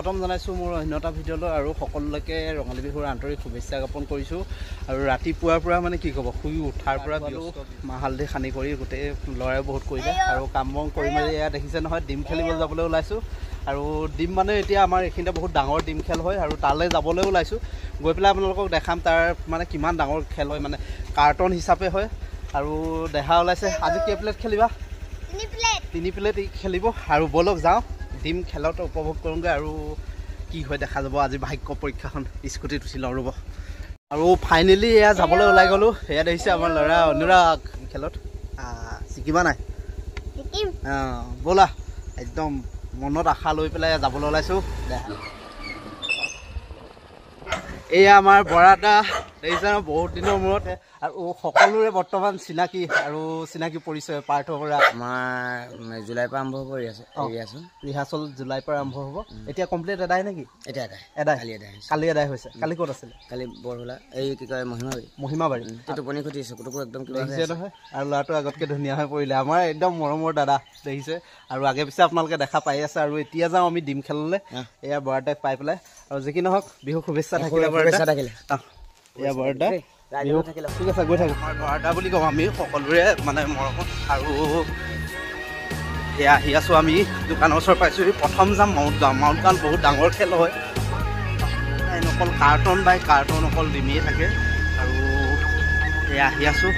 স্বাগতম জনাইছোঁ মোৰ অন্যটা ভিডিঅ'লৈ আৰু সকলোকে ৰঙালী বিহুৰ আন্তৰিক শুভেচ্ছা জ্ঞাপন কৰিছোঁ। আৰু ৰাতিপুৱাৰ পৰা মানে কি ক'ব, শুই উঠাৰ পৰা মাহ হালধি সানি কৰি গোটেই ল'ৰাই বহুত কৰিলে আৰু কাম বন কৰি মেলি এয়া দেখিছে নহয়, ডিম খেলিবলৈ যাবলৈ ওলাইছোঁ। আৰু ডিম মানে এতিয়া আমাৰ এইখিনিতে বহুত ডাঙৰ ডিম খেল হয় আৰু তালৈ যাবলৈ ওলাইছোঁ। গৈ পেলাই আপোনালোকক দেখাম তাৰ মানে কিমান ডাঙৰ খেল হয়, মানে কাৰ্টন হিচাপে হয়। আৰু দেখা ওলাইছে আজি কেই প্লেট খেলিবা? 3 প্লেট খেলিব। আৰু ব'লক যাওঁ ডিম খেলত উপভোগ কৰোঁগৈ আৰু কি হয় দেখা যাব। আজি ভাগ্য পৰীক্ষাখন স্কুটিত উঠি লওঁ ৰ'ব। আৰু ফাইনেলি এয়া যাবলৈ ওলাই গ'লোঁ। এয়া দেখিছে আমাৰ ল'ৰা অনুৰাগ খেলত শিকিবা নাই? ব'লা একদম মনত আশা লৈ পেলাই যাবলৈ ওলাইছোঁ। এয়া আমাৰ বৰাদা দেখিছে ন, বহুত দিনৰ মূৰত আৰু সকলোৰে বৰ্তমান চিনাকি আৰু চিনাকি পৰিচয় পাৰ্থ বৰা। আমাৰ জুলাইৰ পৰা আৰম্ভ হ'ব ৰিহাৰ্চল জুলাইৰ পৰা আৰম্ভ হ'ব। এতিয়া কমপ্লিট এদায় নেকি? এতিয়া কালি এদায় হৈছে। কালি ক'ত আছিলে? কালি বৰহোলা এই কি কয় মহিমাবাৰী। টোপনি খতি চকুটোকো একদম দেখিছে নহয়। আৰু ল'ৰাটো আগতকৈ ধুনীয়া হৈ পৰিলে, আমাৰ একদম মৰমৰ দাদা দেখিছে। আৰু আগে পিছে আপোনালোকে দেখা পাই আছে। আৰু এতিয়া যাওঁ আমি ডিম খেললৈ। এয়া বৰাদাক পাই পেলাই। আৰু যি কি নহওক বিহু শুভেচ্ছা থাকিলে এয়া বৰাদা বিহু ঠিক আছে, গৈ থাকোঁ। বৰাদা বুলি কওঁ আমি সকলোৰে মানে মৰমত। আৰু এয়া আহি আছোঁ আমি দোকানৰ ওচৰত পাইছোঁ। প্ৰথম যাম মাউণ্ট গাঁও বহুত ডাঙৰ খেল হয়। অকল কাৰ্টন বাই কাৰ্টন অকল ডিমেই থাকে। আৰু এয়া আহি আছোঁ।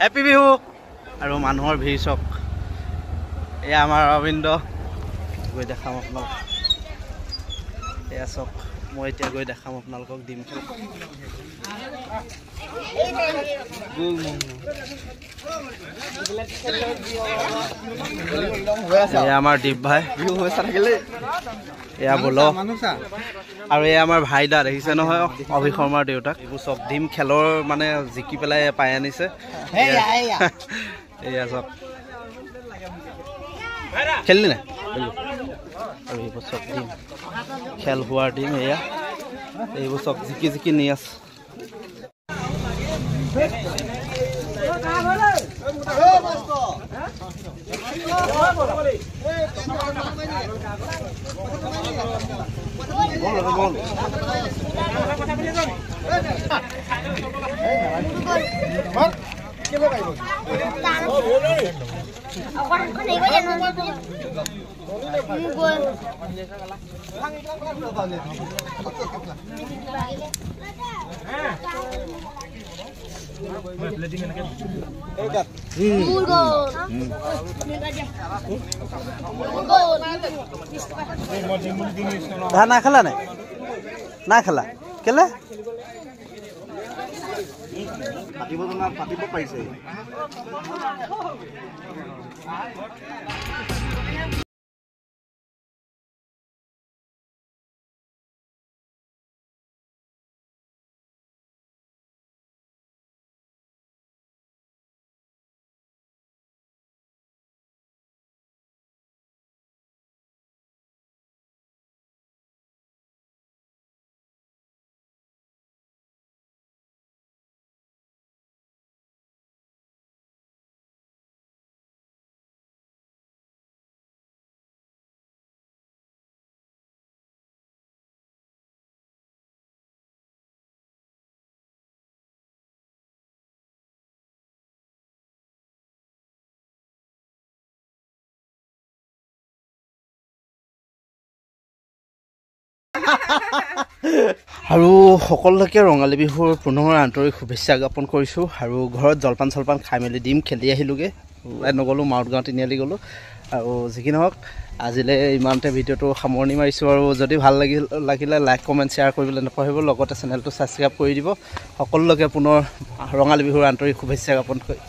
হেপী বিহু। আৰু মানুহৰ ভিৰ চাওক। এয়া আমাৰ অৰবিন্দ গৈ দেখাম আপোনালোকক। এয়া চাওক, মই এতিয়া গৈ দেখাম আপোনালোকক ডিম খেল। এয়া আমাৰ দীপ ভাই বিহু শুভেচ্ছা থাকিলে। এয়া বোল আৰু এয়া আমাৰ ভাইদা দেখিছে নহয়, অভি শৰ্মাৰ দেউতাক। এইবোৰ চব ডিম খেলৰ মানে জিকি পেলাই পাই আনিছে। এয়া চব খেলিলি নাই? আৰু এইবোৰ চব ডিম খেল হোৱাৰ ডিম। এয়া এইবোৰ চব জিকি জিকি নি আছে। ভাত নাই খালা নাই? নাই খালা কেলে? পাতিব পাৰিছে। আৰু সকলোকে ৰঙালী বিহুৰ পুনৰ আন্তৰিক শুভেচ্ছা জ্ঞাপন কৰিছোঁ। আৰু ঘৰত জলপান চলপান খাই মেলি ডিম খেলি আহিলোঁগৈ। ওলাই নগ'লোঁ, মাউণ্ট গাঁও তিনিআলি গ'লোঁ। আৰু যি কি নহওক আজিলৈ ইমানতে ভিডিঅ'টো সামৰণি মাৰিছোঁ। আৰু যদি ভাল লাগিলে লাইক কমেণ্ট শ্বেয়াৰ কৰিবলৈ নাপাহৰিব, লগতে চেনেলটো ছাবস্ক্ৰাইব কৰি দিব। সকলোকে পুনৰ ৰঙালী বিহুৰ আন্তৰিক শুভেচ্ছা জ্ঞাপন কৰি